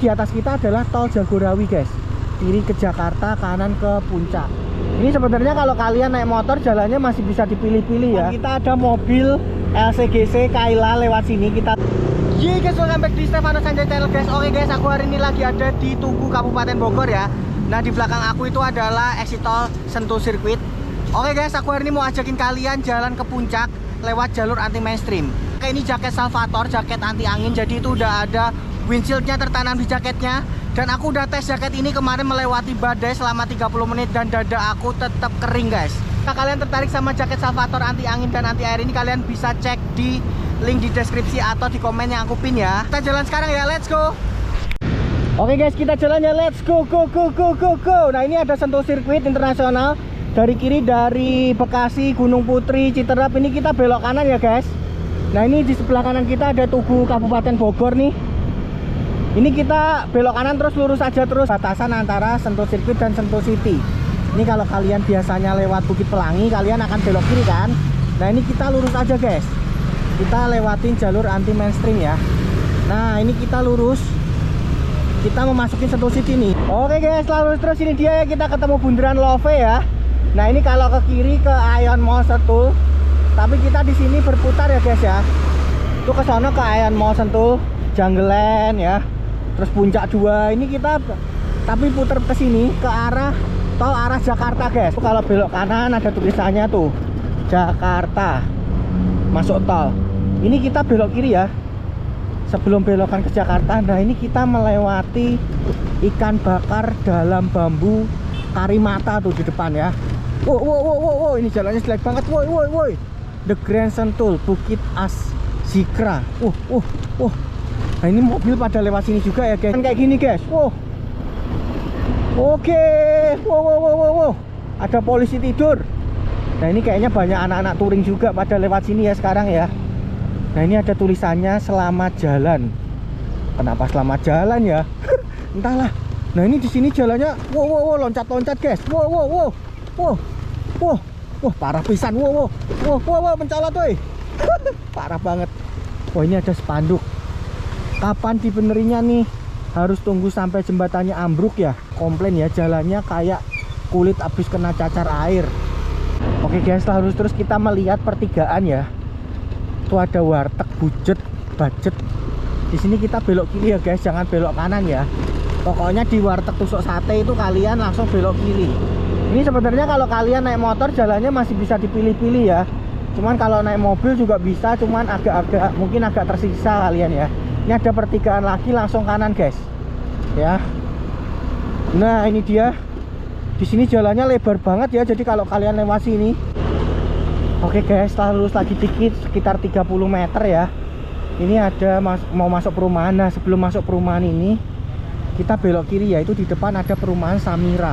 Di atas kita adalah tol Jagorawi guys, kiri ke Jakarta, kanan ke Puncak. Ini sebenarnya kalau kalian naik motor jalannya masih bisa dipilih-pilih ya. Kita ada mobil LCGC Kaila lewat sini. Kita guys, welcome back di Stefano Sanjay Channel guys. Oke guys, aku hari ini lagi ada di Tugu Kabupaten Bogor ya. Nah, di belakang aku itu adalah exit tol Sentul Circuit. Oke guys, aku hari ini mau ajakin kalian jalan ke Puncak lewat jalur anti mainstream. Kayak ini jaket Salvator, jaket anti angin. Jadi itu udah ada windshieldnya tertanam di jaketnya. Dan aku udah tes jaket ini kemarin melewati badai selama 30 menit dan dada aku tetap kering guys. Nah, kalian tertarik sama jaket Salvator anti angin dan anti air ini, kalian bisa cek di link di deskripsi atau di komen yang aku pin ya. Kita jalan sekarang ya, let's go. Oke guys, kita jalan ya, let's go. Nah, ini ada Sentul Circuit Internasional. Dari kiri dari Bekasi, Gunung Putri, Citerap. Ini kita belok kanan ya guys. Nah, ini di sebelah kanan kita ada Tugu Kabupaten Bogor nih. Ini kita belok kanan terus lurus aja, terus batasan antara Sentul Circuit dan Sentul City. Ini kalau kalian biasanya lewat Bukit Pelangi, kalian akan belok kiri kan. Nah, ini kita lurus aja guys. Kita lewatin jalur anti mainstream ya. Nah, ini kita lurus. Kita memasuki Sentul City nih. Oke guys, lurus terus, ini dia ya, kita ketemu bundaran Love ya. Nah, ini kalau ke kiri ke Ion Mall Sentul. Tapi kita di sini berputar ya guys ya. Itu ke sana ke Ion Mall Sentul, Jungleland ya. Terus Puncak 2. Ini kita tapi putar ke sini ke arah tol arah Jakarta guys. Kalau belok kanan ada tulisannya tuh Jakarta. Masuk tol. Ini kita belok kiri ya. Sebelum belokan ke Jakarta. Nah, ini kita melewati ikan bakar dalam bambu Karimata tuh di depan ya. Wow, ini jalannya jelek banget. Woi. The Grand Sentul, Bukit Asikra. Nah, ini mobil pada lewat sini juga ya guys. Kayak gini guys. Oke. Wow. Ada polisi tidur. Nah, ini kayaknya banyak anak-anak touring juga pada lewat sini ya sekarang ya. Nah, ini ada tulisannya selamat jalan. Kenapa selamat jalan ya? Entahlah. Nah, ini di sini jalannya loncat-loncat guys. Wah, parah pisan. Wow, mencolot woi. Parah banget. Wah, ini ada spanduk. Kapan dibenerinya nih? Harus tunggu sampai jembatannya ambruk ya. Komplain ya, jalannya kayak kulit habis kena cacar air. Oke guys, harus terus kita melihat pertigaan ya. Itu ada warteg budget. Di sini kita belok kiri ya guys, jangan belok kanan ya. Pokoknya di warteg tusuk sate itu kalian langsung belok kiri. Ini sebenarnya kalau kalian naik motor jalannya masih bisa dipilih-pilih ya. Cuman kalau naik mobil juga bisa, cuman mungkin agak tersiksa kalian ya. Ini ada pertigaan lagi langsung kanan guys. Ya. Nah, ini dia. Di sini jalannya lebar banget ya. Jadi kalau kalian lewat sini. Oke guys, setelah lurus lagi dikit sekitar 30 meter ya. Ini ada mau masuk perumahan. Nah, sebelum masuk perumahan ini kita belok kiri ya. Itu di depan ada perumahan Samira.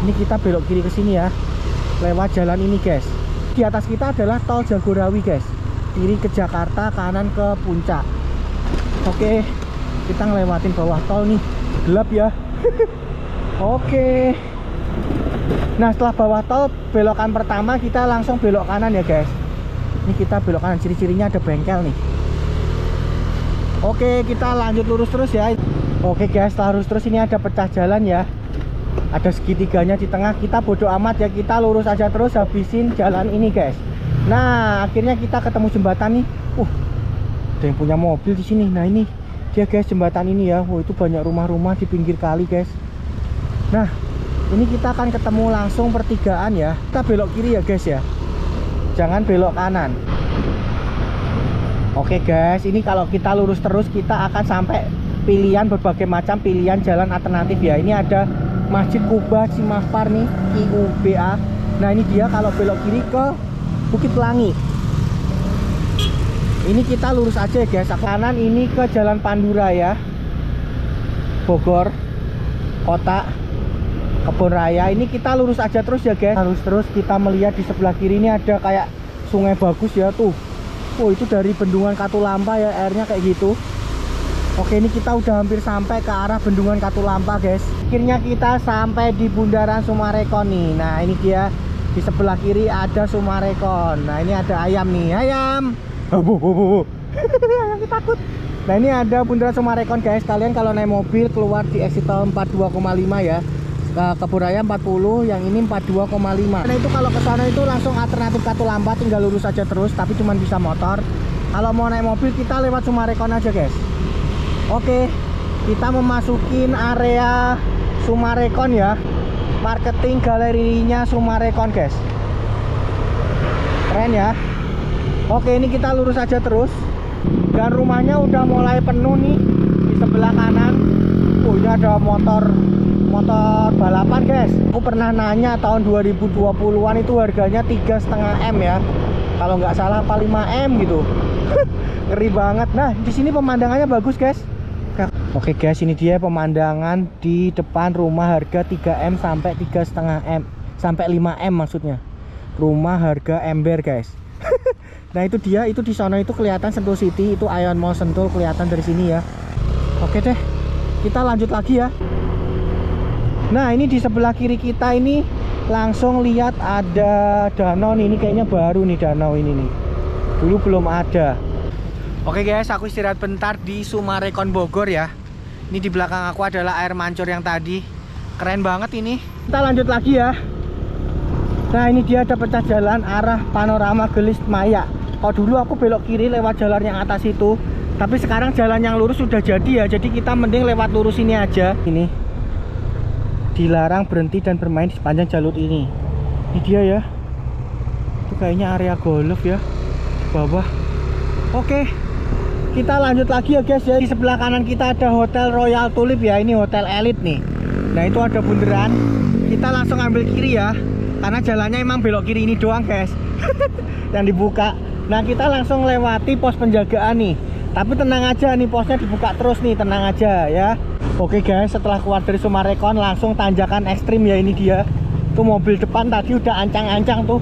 Ini kita belok kiri ke sini ya. Lewat jalan ini guys. Di atas kita adalah tol Jagorawi guys. Kiri ke Jakarta, kanan ke Puncak. Oke, kita ngelewatin bawah tol nih. Gelap ya. Oke. Nah, setelah bawah tol belokan pertama kita langsung belok kanan ya guys. Ini kita belok kanan, ciri-cirinya ada bengkel nih. Oke, kita lanjut lurus terus ya. Oke guys, setelah lurus terus ini ada pecah jalan ya. Ada segitiganya di tengah. Kita bodo amat ya, kita lurus aja terus habisin jalan ini guys. Nah, akhirnya kita ketemu jembatan nih. Ada yang punya mobil di sini. Nah, ini dia guys, jembatan ini ya. Itu banyak rumah-rumah di pinggir kali guys. Nah, ini kita akan ketemu langsung pertigaan ya. Kita belok kiri ya guys ya. Jangan belok kanan. Oke guys, ini kalau kita lurus terus kita akan sampai pilihan berbagai macam pilihan jalan alternatif ya. Ini ada Masjid Kuba Cimahpar nih, IUBA. Nah, ini dia kalau belok kiri ke Bukit Pelangi. Ini kita lurus aja ya guys. Kanan ini ke Jalan Pandura ya, Bogor Kota, Kebon Raya. Ini kita lurus aja terus ya guys. Harus terus kita melihat di sebelah kiri ini ada kayak sungai bagus ya tuh. Itu dari Bendungan Katulampa ya, airnya kayak gitu. Oke, ini kita udah hampir sampai ke arah Bendungan Katulampa guys. Akhirnya kita sampai di Bundaran Sumarekon nih. Nah, ini dia di sebelah kiri ada Sumarekon. Nah, ini ada ayam nih, ayam. Ayam takut. Nah ini ada bundaran Sumarekon guys. Kalian kalau naik mobil keluar di exit tol 42,5 ya, ke Kebun 40, yang ini 42,5. Nah itu kalau ke sana itu langsung alternatif Katulampa, tinggal lurus aja terus, tapi cuma bisa motor. Kalau mau naik mobil kita lewat Sumarekon aja guys. Oke, kita memasukin area Sumarekon ya. Marketing galerinya Sumarekon guys. Keren ya. Oke, ini kita lurus aja terus. Dan rumahnya udah mulai penuh nih di sebelah kanan. Oh, ini ada motor balapan guys. Aku pernah nanya tahun 2020-an itu harganya 3,5 M ya. Kalau nggak salah apa 5 M gitu. Ngeri banget. Nah, di sini pemandangannya bagus guys. Oke guys, ini dia pemandangan di depan rumah harga 3 M sampai 3,5 M sampai 5 M maksudnya. Rumah harga ember guys. Nah itu dia, itu di sana itu kelihatan Sentul City, itu Ion Mall Sentul kelihatan dari sini ya. Oke deh, kita lanjut lagi ya. Nah ini di sebelah kiri kita ini langsung lihat ada danau nih. Ini kayaknya baru nih danau ini nih, dulu belum ada. Oke guys, aku istirahat bentar di Sumarekon Bogor ya. Ini di belakang aku adalah air mancur yang tadi. Keren banget ini. Kita lanjut lagi ya. Nah ini dia ada pecah jalan arah Panorama Gelis Maya. Kalau dulu aku belok kiri lewat jalan yang atas itu, tapi sekarang jalan yang lurus sudah jadi ya. Jadi kita mending lewat lurus ini aja. Ini dilarang berhenti dan bermain di sepanjang jalur ini. Ini dia ya. Itu kayaknya area golf ya di bawah. Oke, kita lanjut lagi ya guys ya. Di sebelah kanan kita ada Hotel Royal Tulip ya. Ini hotel elit nih. Nah itu ada bundaran. Kita langsung ambil kiri ya, karena jalannya emang belok kiri ini doang guys. Yang dibuka. Nah kita langsung lewati pos penjagaan nih. Tapi tenang aja nih, posnya dibuka terus nih, tenang aja ya. Oke guys, setelah keluar dari Sumarekon langsung tanjakan ekstrim ya. Ini dia. Tuh mobil depan tadi udah ancang-ancang tuh.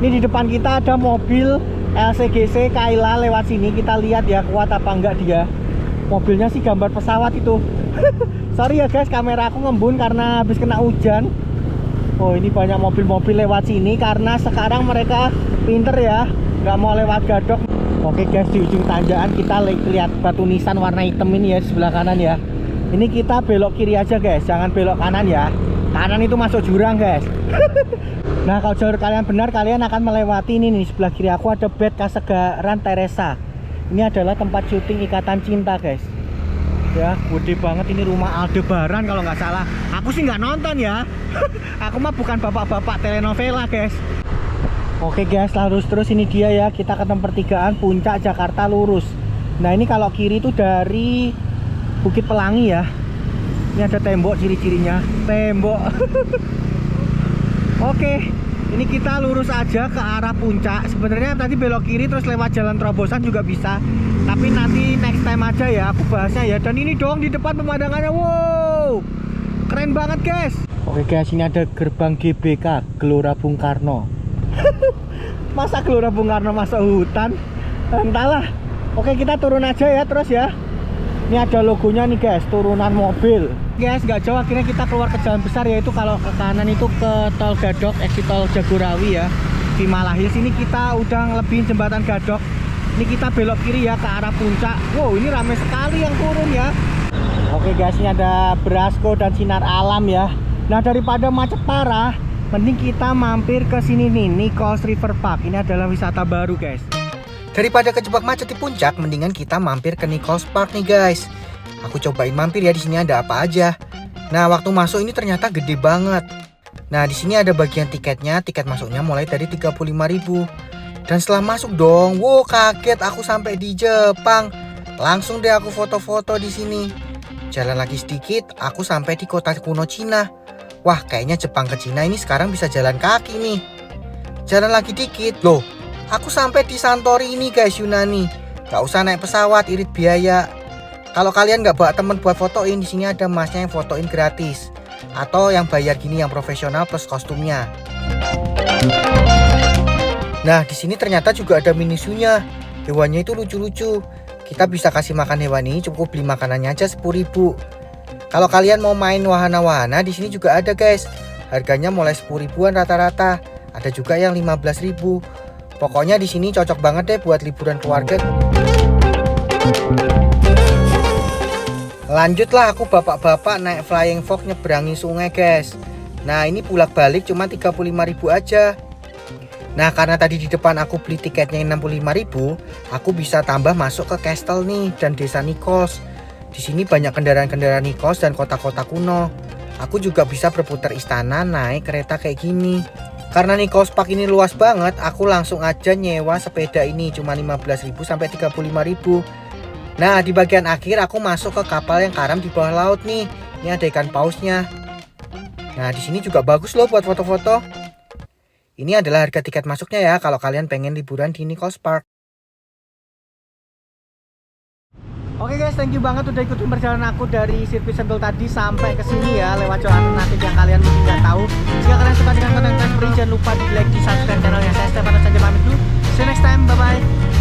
Ini di depan kita ada mobil LCGC Kaila lewat sini. Kita lihat ya kuat apa enggak dia. Mobilnya sih gambar pesawat itu. Sorry ya guys, kamera aku ngembun karena habis kena hujan. Oh ini banyak mobil-mobil lewat sini karena sekarang mereka pinter ya, nggak mau lewat gadok. Oke guys, di ujung tanjakan kita lihat batu nisan warna hitam ini ya di sebelah kanan ya. Ini kita belok kiri aja guys, jangan belok kanan ya. Kanan itu masuk jurang guys. Nah kalau jalur kalian benar, kalian akan melewati ini nih. Sebelah kiri aku ada bed Kasegaran Teresa. Ini adalah tempat syuting Ikatan Cinta guys. Ya gede banget, ini rumah Aldebaran kalau nggak salah. Aku sih nggak nonton ya. Aku mah bukan bapak-bapak telenovela guys. Oke guys, lurus terus ini dia ya. Kita ke tempat pertigaan Puncak Jakarta lurus. Nah ini kalau kiri itu dari Bukit Pelangi ya. Ini ada tembok, ciri-cirinya tembok. Oke, ini kita lurus aja ke arah puncak. Sebenarnya tadi belok kiri terus lewat jalan terobosan juga bisa, tapi nanti next time aja ya aku bahasnya ya. Dan ini dong di depan pemandangannya, wow, keren banget guys. Oke guys, ini ada gerbang GBK Gelora Bung Karno. Masa Gelora Bung Karno masuk hutan? Entahlah. Oke, kita turun aja ya terus ya. Ini ada logonya nih guys, turunan mobil. Guys, nggak jauh akhirnya kita keluar ke jalan besar, yaitu kalau ke kanan itu ke tol Gadok, exit tol Jagorawi ya. Di Malahil sini kita udah ngelebihin jembatan Gadok. Ini kita belok kiri ya ke arah puncak. Wow, ini ramai sekali yang turun ya. Oke guys, ini ada Brasco dan Sinar Alam ya. Nah daripada macet parah, mending kita mampir ke sini nih, Nichols River Park. Ini adalah wisata baru guys. Daripada kejebak macet di puncak, mendingan kita mampir ke Nichols Park nih guys. Aku cobain mampir ya, di sini ada apa aja. Nah, waktu masuk ini ternyata gede banget. Nah, di sini ada bagian tiketnya. Tiket masuknya mulai dari 35.000. Dan setelah masuk dong, wow kaget aku sampai di Jepang. Langsung deh aku foto-foto di sini. Jalan lagi sedikit, aku sampai di kota kuno Cina. Wah, kayaknya Jepang ke Cina ini sekarang bisa jalan kaki nih. Jalan lagi dikit, loh. Aku sampai di Santorini guys, Yunani. Gak usah naik pesawat, irit biaya. Kalau kalian nggak bawa temen buat fotoin, di sini ada masnya yang fotoin gratis. Atau yang bayar gini, yang profesional plus kostumnya. Nah, di sini ternyata juga ada mini zoo-nya. Hewannya itu lucu-lucu. Kita bisa kasih makan hewan ini, cukup beli makanannya aja 10.000. Kalau kalian mau main wahana-wahana, di sini juga ada guys. Harganya mulai 10.000-an rata-rata. Ada juga yang 15.000. Pokoknya di sini cocok banget deh buat liburan keluarga. Lanjutlah aku bapak-bapak naik Flying Fox nyeberangi sungai guys. Nah ini bolak balik cuma 35.000 aja. Nah karena tadi di depan aku beli tiketnya 65.000, aku bisa tambah masuk ke Castle nih dan desa Nikos. Di sini banyak kendaraan-kendaraan Nikos dan kota-kota kuno. Aku juga bisa berputar istana naik kereta kayak gini. Karena Nikos Park ini luas banget, aku langsung aja nyewa sepeda ini cuma 15.000 sampai 35.000. Nah di bagian akhir aku masuk ke kapal yang karam di bawah laut nih. Ini ada ikan pausnya. Nah di sini juga bagus loh buat foto-foto. Ini adalah harga tiket masuknya ya kalau kalian pengen liburan di Nikos Park. Oke guys, thank you banget udah ikutin perjalanan aku dari sirkuit Sentul tadi sampai ke sini ya, lewat jalan alternatif yang kalian mungkin nggak tahu. Jika kalian suka dengan konten Transperi, jangan lupa di like, di subscribe channelnya. Saya Stefano saja pamit dulu. See you next time, bye bye.